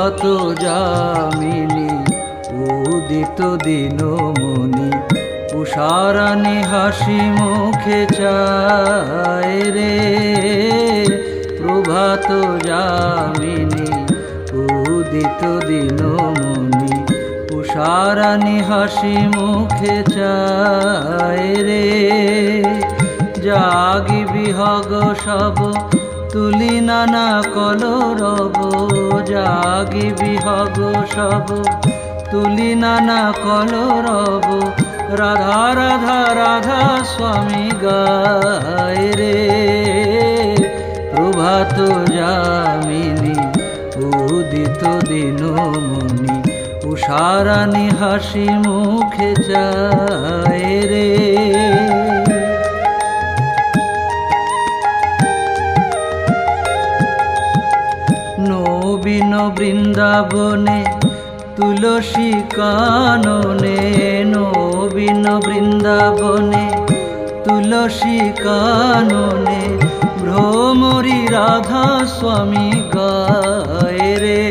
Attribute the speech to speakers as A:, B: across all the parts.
A: প্রভাত যামিনী উদিত দিনমণি উষারানী হাসি মুখে চায় রে। প্রভাত যামিনী উদিত দিনমণি উষারানী হাসি মুখে চায় রে। জাগি বিহগ সব তুলি নানা কলরব, জাগি বিহগ সব তুলি নানা কলরব, রাধা রাধা রাধা স্বামী গায় রে। প্রভাত যামিনী উদিত দিনমণি উষারানী হাসি মুখে চায় রে। নবীন বৃন্দাবনে তুলসী কাননে, নবীন বৃন্দাবনে তুলসী কাননে, ভ্রমরী রাধা স্বামী গায় রে।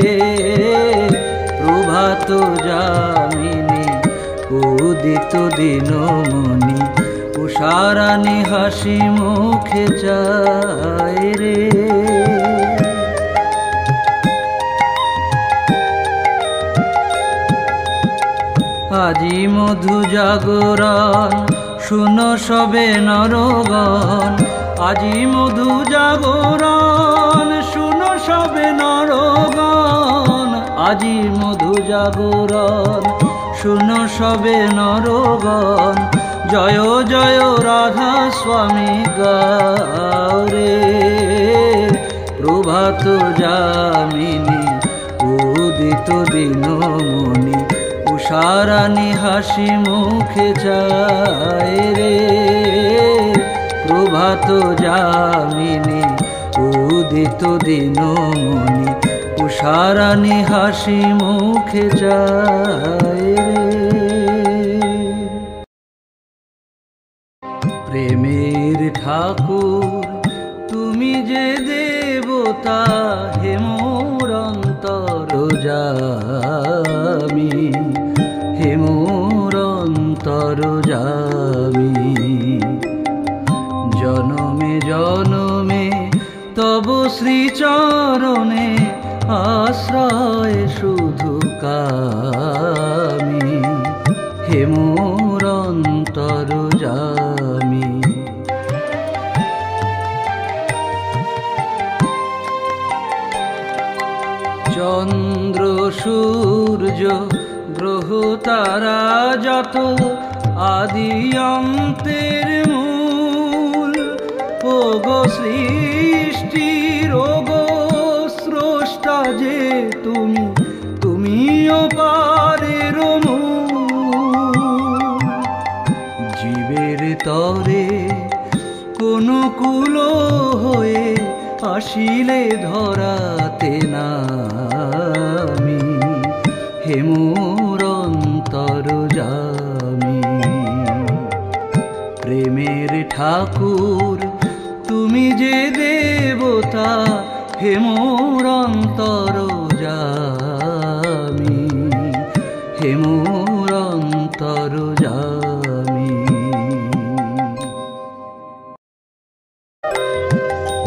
A: প্রভাত যামিনী উদিত দিনমণি উষারানী হাসি মুখে চায় রে। আজি মধু জাগরণ শুনো সবে নরগণ, আজি মধু জাগরণ শুনো সবে নরগণ, আজি মধু জাগরণ শুনো সবে নরগণ, জয় জয় রাধা স্বামী গাও রে। প্রভাত যামিনী উদিত দিনমণি উষারানী হাসি মুখে চায় রে। প্রভাত যামিনী উদিত দিনমণি উষারানী হাসি মুখে চায় রে। প্রেমের ঠাকুর তুমি যে দেবতা, হে মোর অন্তরযামী, হে মোর অন্তরযামী। জনমে জনমে তব শ্রীচরণে আশ্রয় শুধু কামি, হে মোর অন্তরযামী। চন্দ্র সূর্য গ্রহ তারা যত আদি অন্তের মূল, ওগো সৃষ্টির ওগো স্রষ্টা যে তুমি, তুমিও পারের মূল। জীবের তরে কোন কুল হয়ে আসিলে ধরাতে নামি, হে মোর অন্তরযামী। প্রেমের ঠাকুর তুমি যে দেবতা, হে মোর অন্তরযামী, হে মোর অন্তরযামী।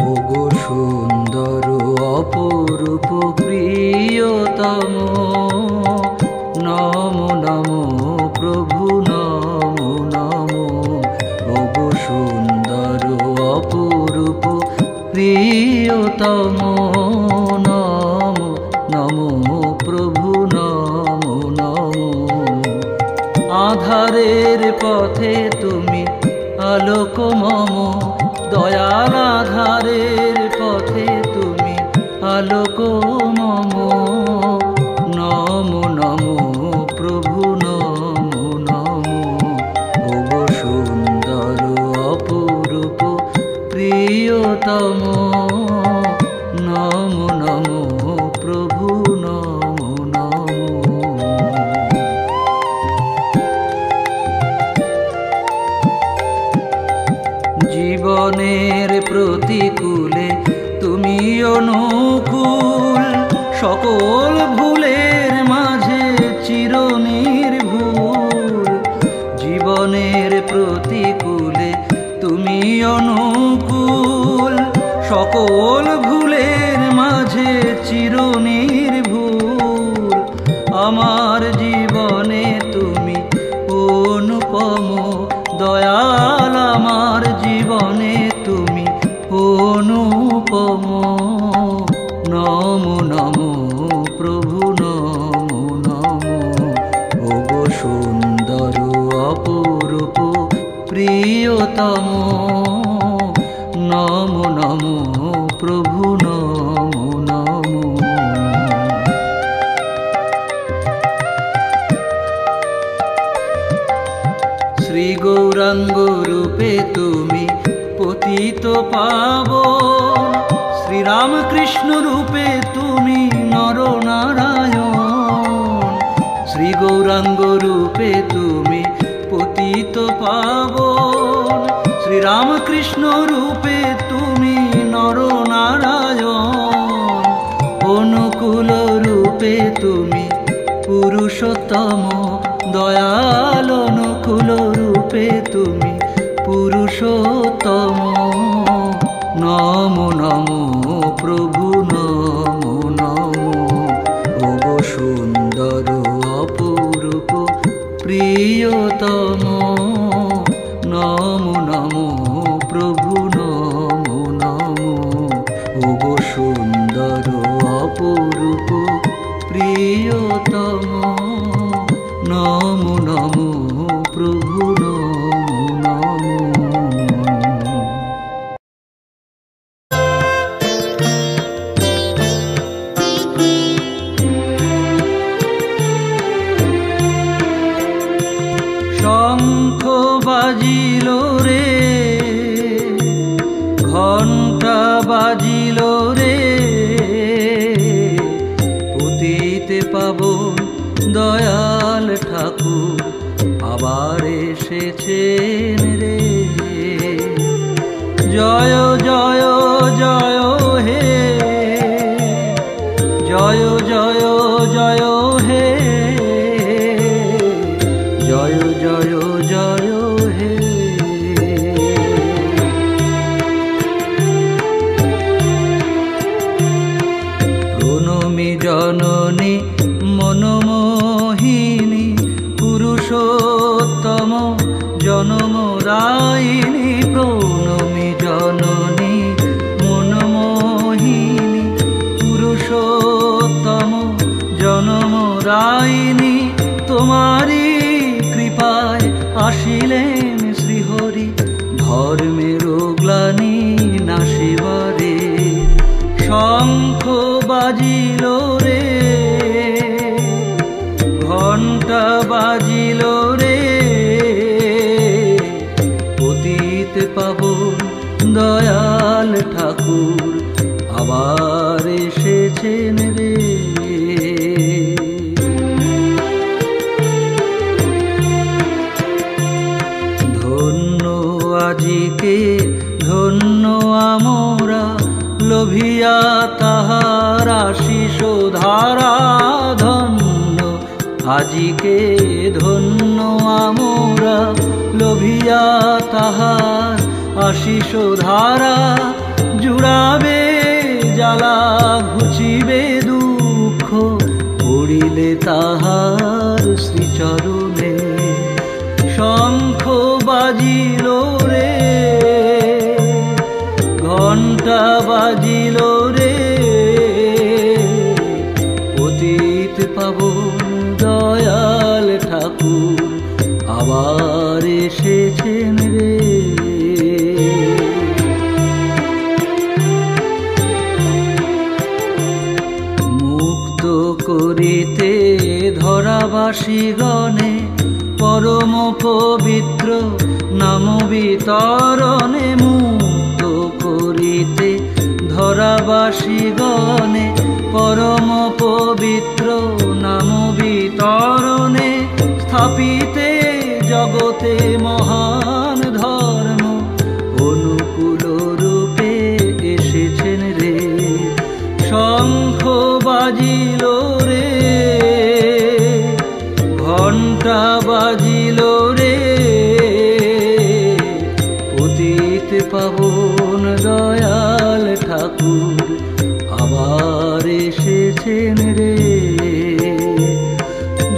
A: ওগো সুন্দর অপরূপ প্রিয়তম, নমো নমো প্রভু নমো নমো। ওগো সুন্দর অপরূপ প্রিয়তম, নমো নমো প্রভু নমো নমো। আধারের পথে তুমি আলোক মম, দয়াল আধারের পথে তুমি আলোক মম। নমো নমো প্রভু নমো নমো। ওগো সুন্দর অপরূপ প্রিয়তম, নমো নমো প্রভু নমো নমো। জীবনের প্রতিকূলে তুমি অনুকূল, সকল ভুলের মাঝে চিরনির্ভুল, জীবনের প্রতিকূলে তুমি অনুকূল। সকল ভুলের মাঝে চিরনির্ভুল, আমার জীবনে তুমি অনুপম দয়াল, আমার জীবনে তুমি অনুপম। নমো নমো প্রভু নমো নমো, ওগো সুন্দর অপরূপ প্রিয়তম। নমো নমো প্রভু নমো নমো। শ্রী গৌরাঙ্গ রূপে তুমি পতিত পাবন, শ্রীরামকৃষ্ণ রূপে তুমি নরনারায়ণ। শ্রী গৌরাঙ্গ রূপে তুমি পতিত পাবন, শ্রীরামকৃষ্ণ রূপে তুমি নরনারায়ণ। অনুকূল রূপে তুমি পুরুষোত্তম দয়াল, অনুকূল রূপে তুমি পুরুষোত্তম। নমো নমো প্রভু নমো নমো, ওগো সুন্দর অপরূপ প্রিয়তম। নমো নমো প্রভু নমো নমো, ওগো সুন্দর অপরূপ প্রিয়তম। নমো নমো প্রভু নমো নমো। শঙ্খ বাজিল রে, ঘণ্টা বাজিল রে, পতিতে পাবন দয়াল ঠাকুর আবার এসেছেন রে। জয় জয় জয় হে, জয় জয় জয় হে, জয় জয় জয় হে। প্রণমী জননী মনমোহিনী, পুরুষোত্তম জনমদায়িনী। প্রণমী জননী মনমোহিনী, পুরুষোত্তম জনমদায়িনী। তোমারি কৃপায় আসিলেন শ্রীহরি, ধর্মের গ্লানি নাশিবারে। শঙ্খ বাজিল রে, ঘণ্টা বাজিল রে, পতিত পাবন দয়াল ঠাকুর আবার এসেছেন রে। ধন্য আজিকে ধন্য আমরা, লোভিয়া তাহার আশিস ধারা। ধন্য আজিকে ধন্য আমরা, লোভিয়া তাহার আশিস ধারা। জুড়াবে জ্বালা ঘুচিবে দুঃখ, পড়িলে তাহার শ্রীচরণে। শঙ্খ বাজিল রে, ঘণ্টা বাজিল রে, পতিত পাবন দয়াল ঠাকুর আবার এসেছেন রে। মুক্ত করিতে ধরাবাসীগণে, পরম পবিত্র নাম বিতরণে। মুক্ত করিতে ধরাবাসীগণে, পরম পবিত্র নাম বিতরণে। স্থাপিতে জগতে মহান ধর্ম, অনুকূল রূপে এসেছেন রে। শঙ্খ বাজিল রে, ঘণ্টা বাজিল রে, পতিত পাবন দয়াল ঠাকুর আবার এসেছেন রে।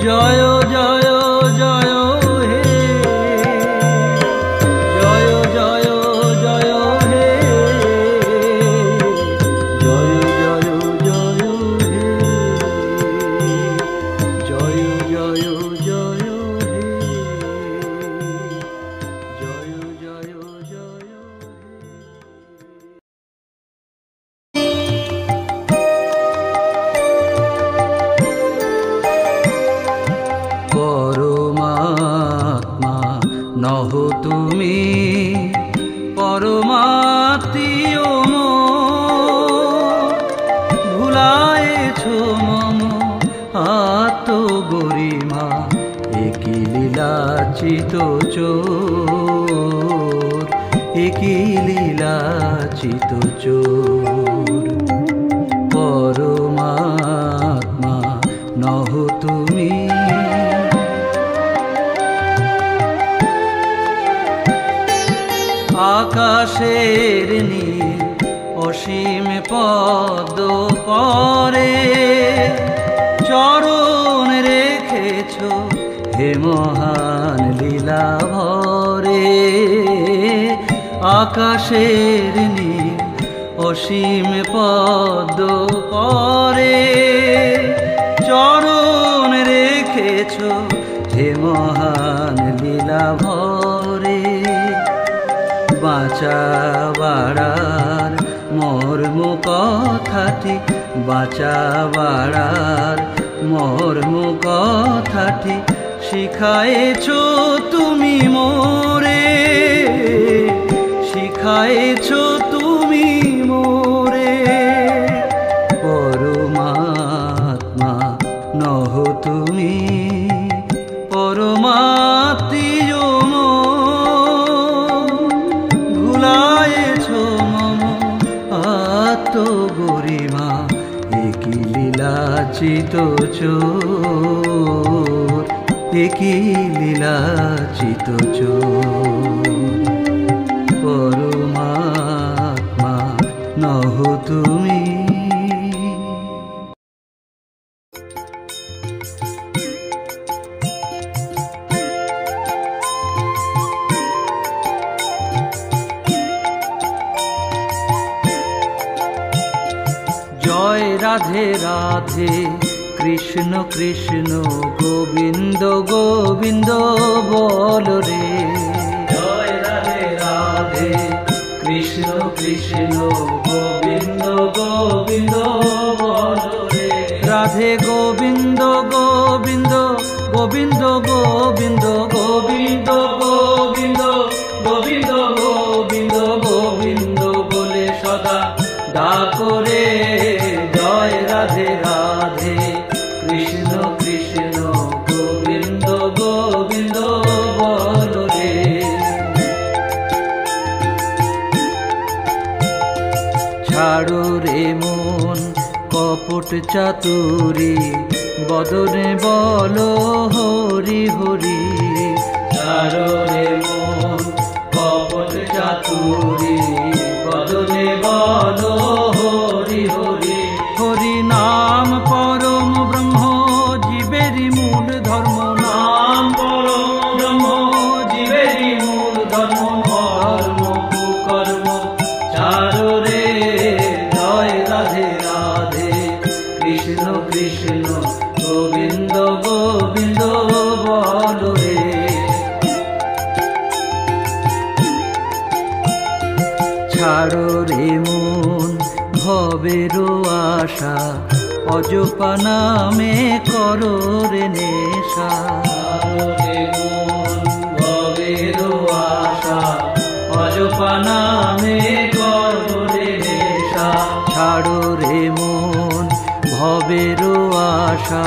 A: জয় জয় জয় হে, জয় জয় জয় হে, জয় জয় জয় হে, জয় জয় জয় হে, জয় জয় জয় হে। পরমাত্মা নহ তুমি, পরমাত্মীয় ভুলায়েছ মম আত্মগরিমা, একি লীলাচিত চোর, একি লীলাচিত চোর। পরমাত্মা নহ তুমি, আকাশের নীল অসীম পদ্ম পরে চরণ রেখেছ হে মহান লীলা ভরে। আকাশের নীল অসীম পদ্ম পরে চরণ রেখেছ হে মহান লীলা ভরে। বাঁচা বাড়ার মর্ম কথাটি, বাঁচা বাড়ার মর্ম কথাটি শিখায়েছ তুমি মোরে, শিখায়েছ তুমি মোরে। পরমাত্মা নহ তুমি, পরমাত্মীয় ভুলায়েছ মম আত্মগরিমা, একি লীলাচিত চোর, একি লীলাচিত চোর। পরমাত্মা নহ তুমি। জয় রাধে রাধে কৃষ্ণ কৃষ্ণ গোবিন্দ গোবিন্দ বল রে। জয় রাধে রাধে কৃষ্ণ কৃষ্ণ গোবিন্দ গোবিন্দ বল রে। রাধে গোবিন্দ গোবিন্দ গোবিন্দ গোবিন্দ গোবিন্দ গোবিন্দ গোবিন্দ গোবিন্দ গোবিন্দ বলে সদা ডাকো রে। জয় রাধে রাধে কৃষ্ণ কৃষ্ণ গোবিন্দ গোবিন্দ বল রে। ছাড়ো রে মন কপট চাতুরি, বদনে বলো হরি হরি। ছাড়ো রে মন কপট চাতুরি, বদনে বলো হরি হরি। হরি নাম পরম ব্রহ্ম জীবেরই মূল ধর্ম, নাম পরম ব্রহ্ম জীবেরই মূল ধর্ম। ধর্ম কুকর্ম ছাড়ো রে। জয় রাধে রাধে কৃষ্ণ কৃষ্ণ গোবিন্দ গোবিন্দ বল রে। ছাড়ো রে মন ভবের আশা, অজপা নামে করো রে নেশা। ছাড়ো রে মন ভবের আশা, অজপা নামে করো রে নেশা। ছাড়ো রে মন ভবের আশা,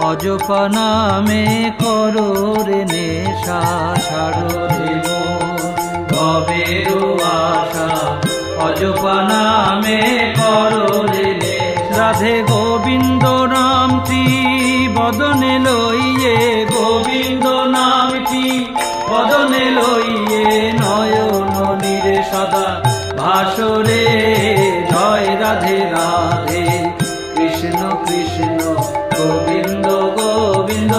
A: অজপা নামে করো রে নেশা। ছাড়ো রে মন ভবের আশা, অজপা নামে করো রে। রাধে গোবিন্দ সদা ভাসরে। জয় রাধে রাধে কৃষ্ণ কৃষ্ণ গোবিন্দ গোবিন্দ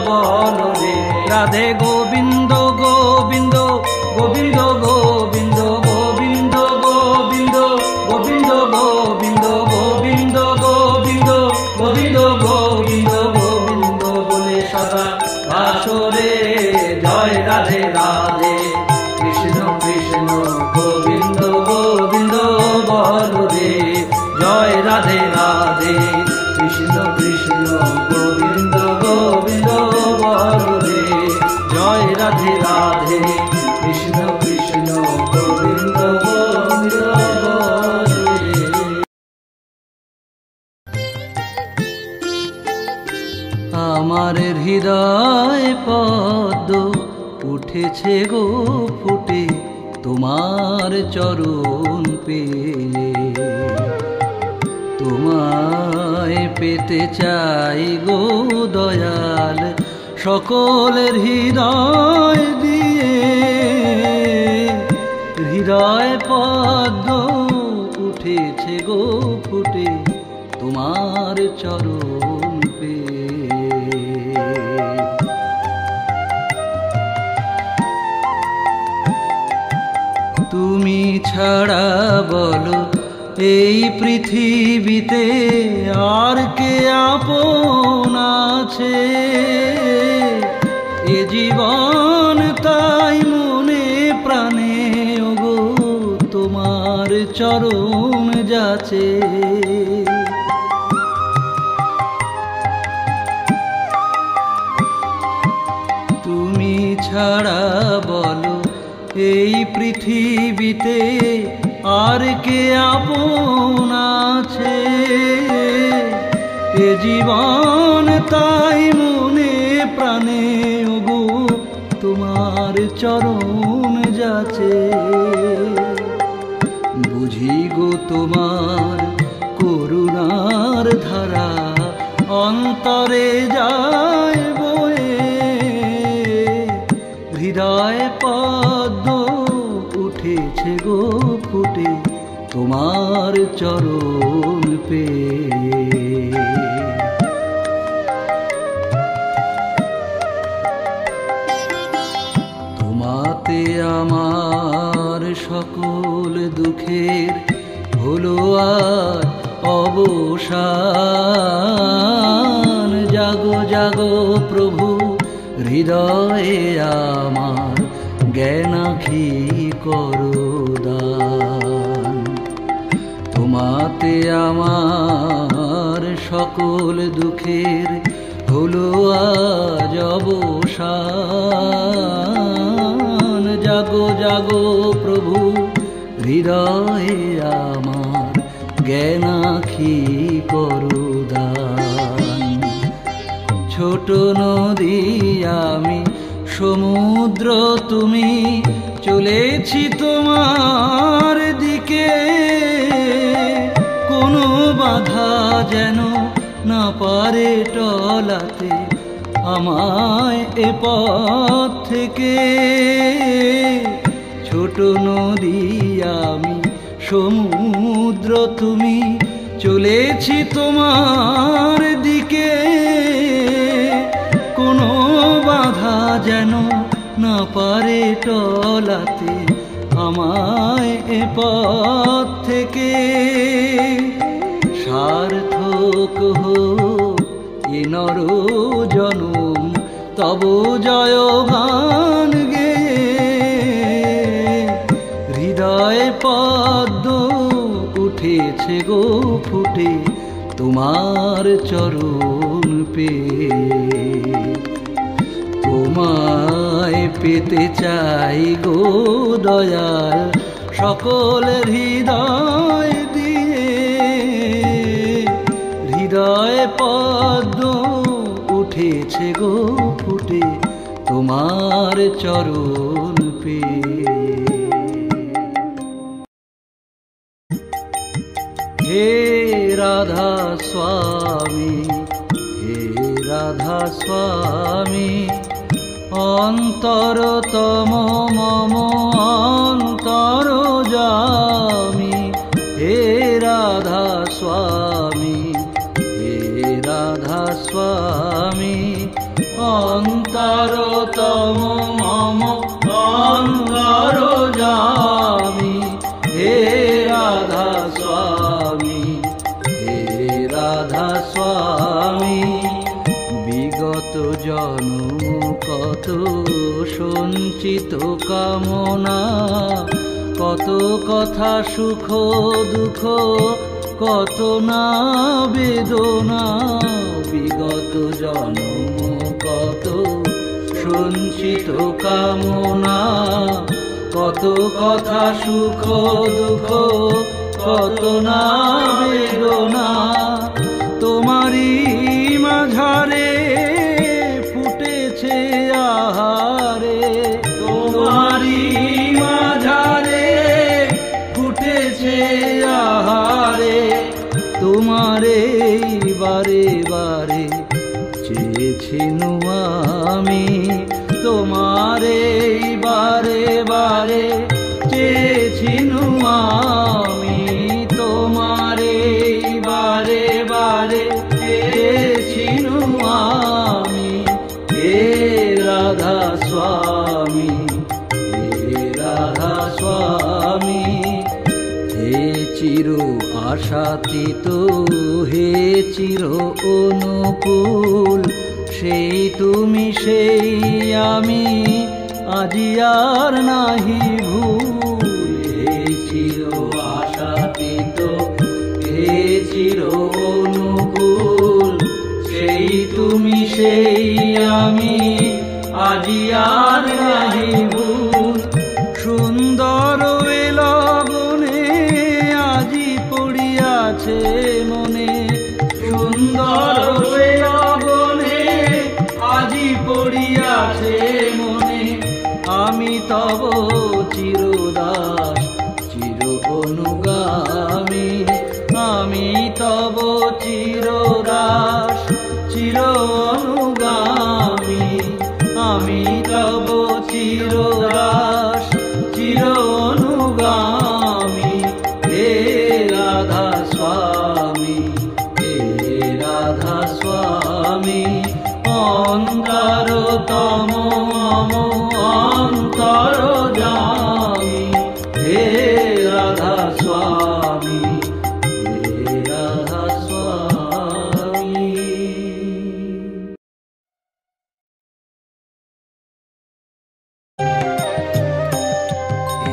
A: বল রে। রাধে গোবিন্দ গোবিন্দ গোবিন্দ গোবিন্দ গোবিন্দ গোবিন্দ গোবিন্দ গোবিন্দ গোবিন্দ গোবিন্দ গোবিন্দ গোবিন্দ গোবিন্দ বলে সদা ভাসরে। জয় রাধে রাধে কৃষ্ণ কৃষ্ণ গোবিন্দ গোবিন্দ বল রে। জয় রাধে রাধে কৃষ্ণ কৃষ্ণ গোবিন্দ গোবিন্দ বল রে। জয় রাধে রাধে কৃষ্ণ কৃষ্ণ গোবিন্দ গোবিন্দ বল রে। আমার হৃদয় পদ্ম উঠেছে গো ফুটে তোমার চরণ পেয়ে। তোমায় পেতে চাই গো দয়াল সকলের হৃদয় দিয়ে। হৃদয় পদ্ম উঠেছে গো ফুটে তোমার চরণ পেয়ে। তুমি ছাড়া বলো এই পৃথিবীতে আর কে আপন আছে। এ জীবন তাই মনে প্রাণে ওগো তোমার চরণ যাচে। তুমি ছাড়া বলো এই পৃথিবীতে আর কে আপন আছে। এ জীবন তাই মনে প্রাণে ওগো তোমার চরণ যাচে। বুঝি গো তোমার করুণার ধারা অন্তরে যায় বয়ে। হৃদয় পদ্ম উঠেছে গো ফুটে তোমার চরণ পেয়ে। তোমাতে আমার সকল দুঃখের হলো আর অবসান। জাগো জাগো প্রভু হৃদয়ে আমার জ্ঞান আঁখি করো দান। তোমাতে আমার সকল দুঃখের হলো আজ অবসান। জাগো জাগো প্রভু হৃদয়ে আমার জ্ঞান আঁখি করো দান। ছোট নদী আমি সমুদ্র তুমি চলেছি তোমার দিকে। কোনো বাধা যেন না পারে টলাতে আমায় এ পথ থেকে। ছোট নদী আমি সমুদ্র তুমি চলেছি তোমার দিকে। কোনো বাধা যেন না পারে টলাতে আমায় এ পথ থেকে। সার্থক হোক এ নর জনম তব জয় গান গেয়ে। হৃদয় পদ্ম উঠেছে গো ফুটে তোমার চরণ পেয়ে। তোমায় পেতে চাই গো দয়াল সকলের হৃদয় দিয়ে। হৃদয় পদ্ম উঠেছে গো ফুটে তোমার চরণ পেয়ে। হে রাধা স্বামী হে রাধা স্বামী অন্তরতম মম অন্তর অন্তরজামি হে রাধা স্বামী, হে রাধা স্বামী। বিগত জন্ম কত সঞ্চিত কামনা, কত কথা সুখ দুঃখ, কত না বেদনা। বিগত জন্ম কত সঞ্চিত কামনা, কত কথা সুখ দুঃখ, কত না বেদনা। তোমারই মাঝারে ফুটেছে আহারে, তোমারই মাঝারে ফুটেছে আহারে। তোমারে বারে বারে চেয়েছিনু আমি, তোমারে বারে বারে চেয়েছিনু আমি, তোমারে বারে বারে চেয়েছিনু আমি। হে রাধা স্বামী, হে রাধা স্বামী। হে চির আশাতীত, হে চির অনুকূল, সেই তুমি সেই আমি, আজি আর নাহি ভুল। হে চির আশাতীত, হে চির অনুকূল, সেই তুমি সেই আমি, আজি আর নাহি ভুল। সুন্দর এ লগনে আজি পড়িয়াছে মনে, সুন্দর এ লগনে আজি পড়িয়াছে মনে। আমি তব চিরদাস চির অনুগামী, আমি তব চিরদাস চির অনুগামী, আমি তব চিরদাস চির অনুগামী। হে রাধা স্বামী, হে রাধা স্বামী। অন্তরতম মম অন্তরজামি, হে রাধা স্বামী, হে রাধা স্বামী।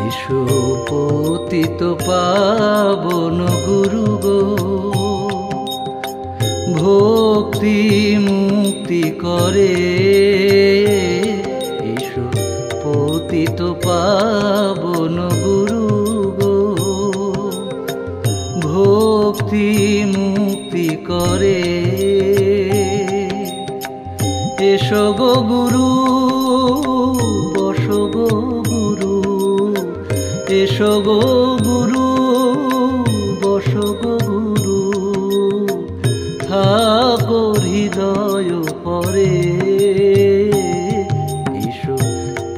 A: এসো পতিত পাবন গুরু গো, ভক্তি মুক্তি করে। এসো পতিত পাবন গুরু গো, ভক্তি মুক্তি করে। এসো গো গুরু, বসো গো গুরু, এসো গো গুরু, বসো গো গুরু। থাকো হৃদয় পরে, এসো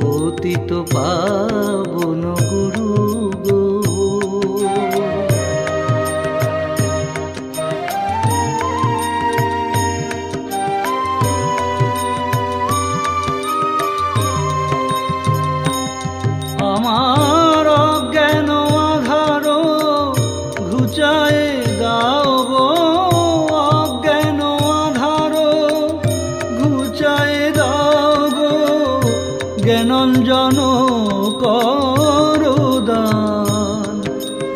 A: পতিত পাবন গুরু গো। আমার অজ্ঞান আধার ঘুচায় দাও গো, অজ্ঞান আধার ঘুচায় দাও গো। জ্ঞানঞ্জন করো দান,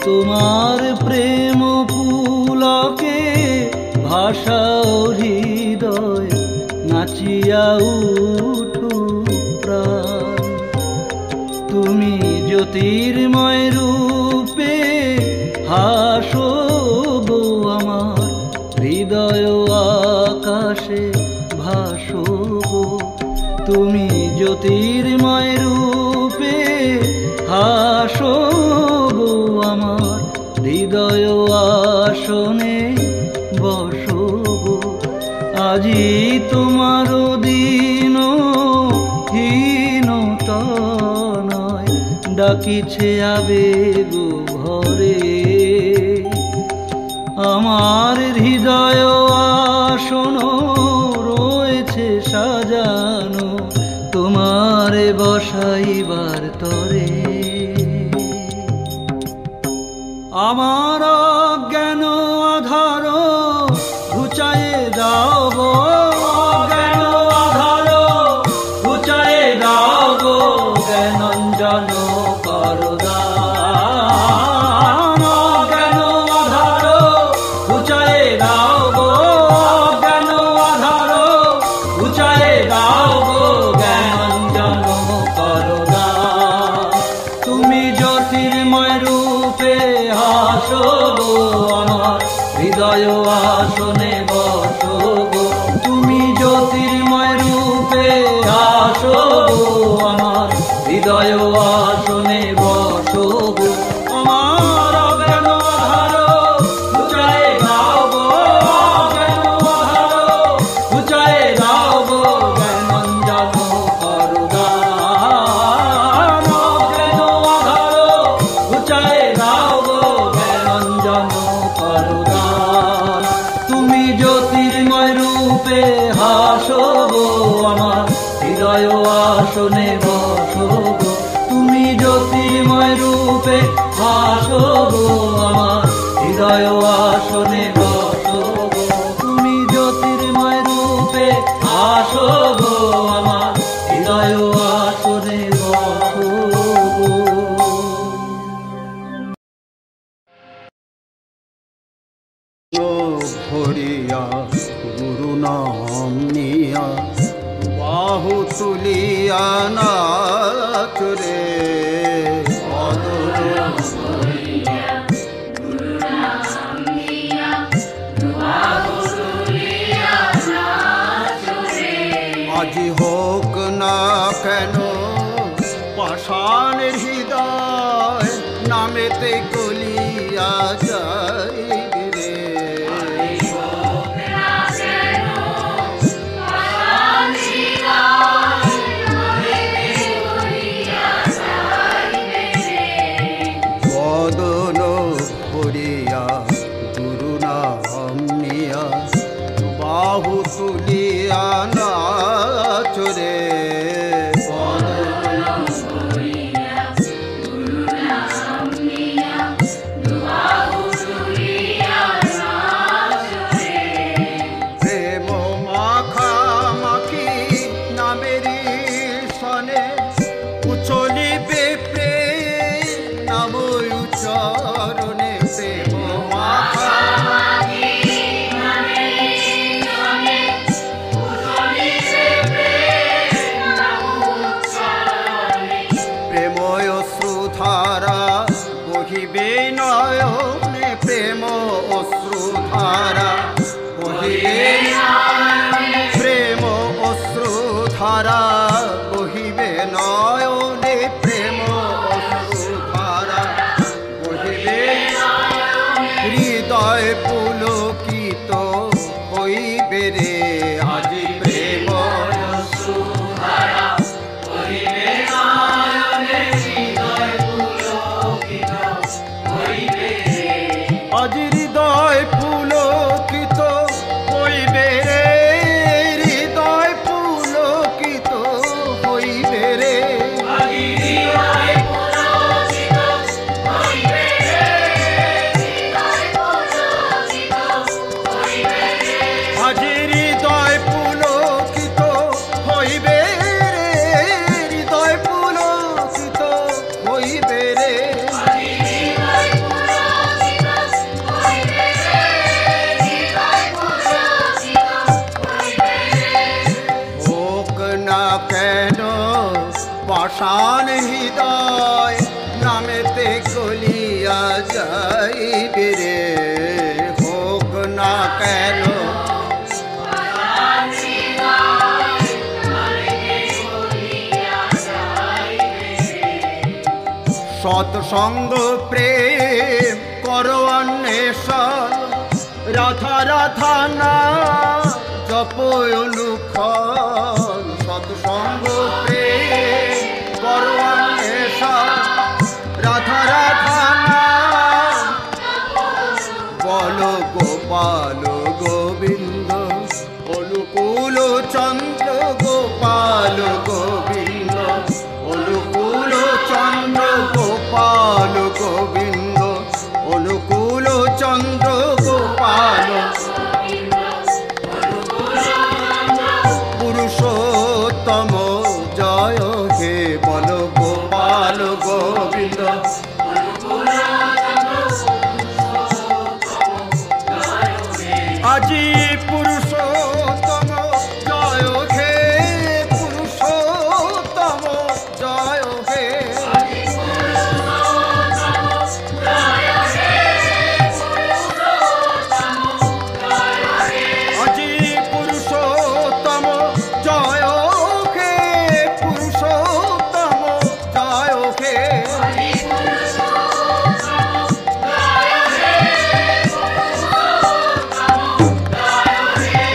A: তোমার প্রেম পুলকে ভাষাও হৃদয়, নাচিয়া উঠু প্রাণ। তুমি জ্যোতির্ময় রূপে হাসো গো আমার, হৃদয় আকাশে ভাসো গো। তুমি জ্যোতির্ময় রূপে হাসো গো আমার, হৃদয় আসনে বসো গো। আজি তোমার দিন হীনতা নয়, ডাকিছে আবেগ ভরে। আমার হৃদয় আসন রয়েছে সাজানো, তোমারে বসাইবার তরে। আমার অজ্ঞান আধার ঘুচায়ে দাও গো, অজ্ঞান আধার ঘুচায়ে দাও গো, জ্ঞানাঞ্জন করো দান। অজ্ঞান আধার ঘুচায়ে দাও গো, অজ্ঞান আধার ঘুচায়ে দাও গো, জ্ঞানাঞ্জন করো দান। তুমি জ্যোতির্ময় রূপে হাসো গো, আমার হৃদয় আসনে বসো গো। তুমি জ্যোতির্ময় রূপে হাসো গো, আমার হৃদয় আসনে বসো গো। আমার অজ্ঞান আধার ঘুচায়ে দাও গো, অজ্ঞান আধার ঘুচায়ে দাও গো, জ্ঞানাঞ্জন করো দান। অজ্ঞান আধার ঘুচায়ে দাও গো, জ্ঞানাঞ্জন করো দান। তুমি জ্যোতির্ময় রূপে হাসো গো, আমার হৃদয় আসনে বসো গো। তুমি জ্যোতির্ময় রূপে হাসো গো, আমার হৃদয় আসনে বসো গো। তুমি জ্যোতির্ময় রূপে হাসো গো, আমার হৃদয় আসনে বসো গো।
B: ভরিয়া গুরু নাম নিয়া বাহু তুলিয়া নাচ রে, আজি হোক না কেন পাষাণের হৃদয়, নামেতে গলিয়া যায় রে। বদন ভরিয়া গুরু নাম নিয়া বাহু তুলিয়া নাচ রে, প্রেম মাখামাখি নামেরি সনে উচলিবে প্রেম নাম উচ্চারণে। প্রেম মাখামাখি প্রেময় অশ্রুধারা বহিবে নয়নে, প্রেম অশ্রুধারা বহিবে, প্রেম অশ্রুধারা বহিবে নয়নে, প্রেম অশ্রুধারা বহিবে, হৃদয় পুলকিত হইবে রে। আজি প্রেম অশ্রুধারা বহিবে নয়নে, হৃদয় পুলকিত হইবে রে। আজি হৃদয় পুলকিত হইবে রে, হৃদয় পুলকিত হইবে রে। আজি হৃদয় পুলকিত হইবে রে, হৃদয় পুলকিত হইবে রে। আজি হৃদয় পুলকিত হইবে রে, হৃদয় পুলকিত হইবে রে। হোক না কেন পাষাণ হৃদয়, নামেতে গলিয়া যাইবে রে। হোক না কেন সৎসঙ্গ প্রেম করো অন্বেষণ, রাধা রাধা না জপ অনুক্ষণ। সৎসঙ্গ প্রেম করো অন্বেষণ, রাধা রাধা না বলো গোপাল গোবিন্দ, অনুকূল চন্দ্র গোপাল গোবিন্দ, অনুকূল চন্দ্র গোবিন্দ আজি পুরুষোত্তম জয় হে পুরুষোত্তম জয় হে আজি পুরুষোত্তম জয় হে পুরুষোত্তম জয় হে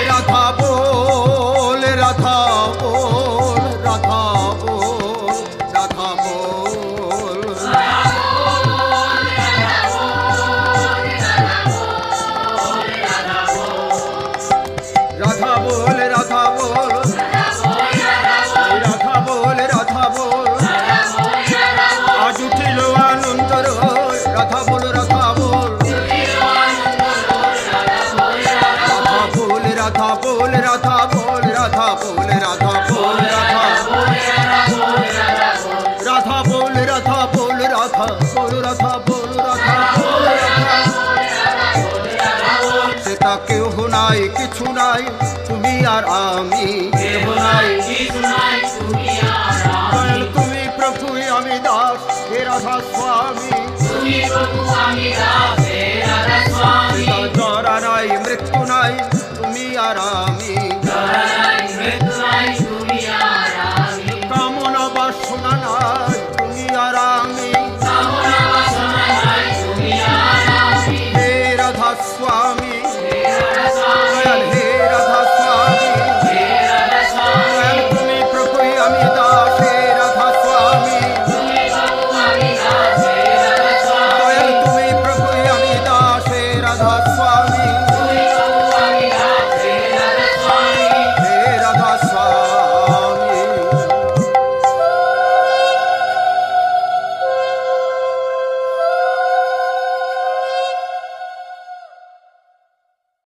B: রাধা বল রাধা বল রাধা বল রাধা বল রাধা বল রাধা বল রাধা বল রাধা বল আজ উঠিল আনন্দ রয় রাধা বল রাধা বল রাধা বল রাধা বল রাধা বল রাধা বল রাধা রাধা বল রাধা বল রাধা বল রাধা বল রাধা সেটা কেউ নাই কিছু নাই তুমি আর আমি কেউ নাই দয়াল তুমি প্রভু আমি দাস হে রাধা স্বামী জরা নাই মৃত্যু নাই তুমি আর আমি